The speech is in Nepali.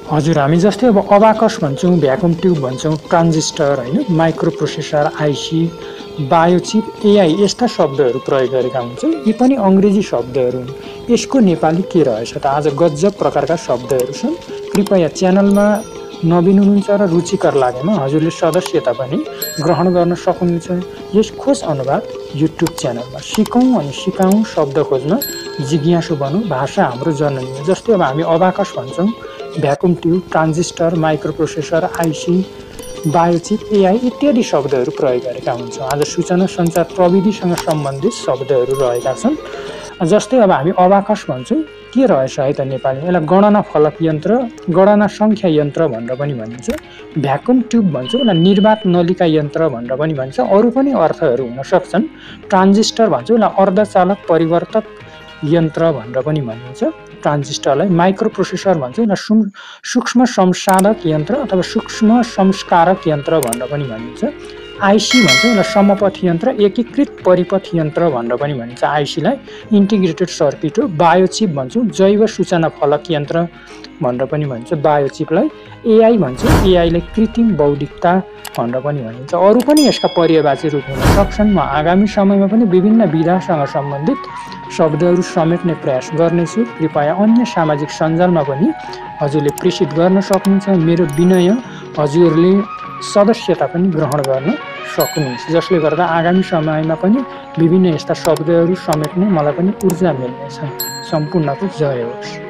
हजुर, हामी जस्तै अब अबाकस भन्छौँ, भ्याकुम ट्युब भन्छौँ, ट्रान्जिस्टर होइन, माइक्रो प्रोसेसर, आइसी, बायोचिप, एआई यस्ता शब्दहरू प्रयोग गरेका हुन्छौँ। यी पनि अङ्ग्रेजी शब्दहरू हुन्। यसको नेपाली के रहेछ त? आज गजब प्रकारका शब्दहरू छन्। कृपया च्यानलमा नवीन हुनुहुन्छ र रुचिकर लागेमा हजुरले सदस्यता पनि ग्रहण गर्न सक्नुहुन्छ। यस खोज अनुवाद युट्युब च्यानलमा सिकौँ अनि सिकाउँ शब्द खोज्न जिज्ञासु बनौँ। भाषा हाम्रो जननी हो। जस्तै अब हामी अबाकस भन्छौँ, vacuum tube, transistor, micro processor, आइसी, बायोचिप, एआई इत्यादि शब्दहरू प्रयोग गरेका हुन्छौँ। आज सूचना सञ्चार प्रविधिसँग सम्बन्धित शब्दहरू रहेका छन्। जस्तै अब हामी अबाकस भन्छौँ, के रहेछ है त नेपालीमा? यसलाई गणना फलक यन्त्र, गणना सङ्ख्या यन्त्र भनेर पनि भनिन्छ। भ्याकुम ट्युब भन्छौँ, यसलाई निर्वात नलिका यन्त्र भनेर पनि भन्छ। अरू पनि अर्थहरू हुन सक्छन्। ट्रान्जिस्टर भन्छौँ, यसलाई अर्धचालक परिवर्तक यन्त्र भनेर पनि भनिन्छ। ट्रान्जिस्टरलाई माइक्रो प्रोसेसर भन्छौँ, यसलाई सूक्ष्म संसाधक यन्त्र अथवा सूक्ष्म संस्कारक यन्त्र भनेर पनि भनिन्छ। आइसी भन्छौँ, यसलाई समपथ यन्त्र, एकीकृत परिपथ यन्त्र भनेर पनि भनिन्छ। आइसीलाई इन्टिग्रेटेड सर्किट हो। बायोचिप भन्छौँ, जैव सूचना फलक यन्त्र भनेर पनि भनिन्छ बायोचिपलाई। एआई भन्छौँ, एआईलाई कृत्रिम बौद्धिकता भनेर पनि भनिन्छ। अरू पनि यसका पर्यायवाची रूप हुन सक्छन्। म आगामी समयमा पनि विभिन्न विधासँग सम्बन्धित शब्दहरू समेट्ने प्रयास गर्नेछु। कृपया अन्य सामाजिक सञ्जालमा पनि हजुरले प्रेषित गर्न सक्नुहुन्छ। मेरो विनय, हजुरले सदस्यता पनि ग्रहण गर्न सक्नुहुन्छ, जसले गर्दा आगामी समयमा पनि विभिन्न यस्ता शब्दहरू समेट्ने मलाई पनि ऊर्जा मिल्नेछ। सम्पूर्णको जय होस्।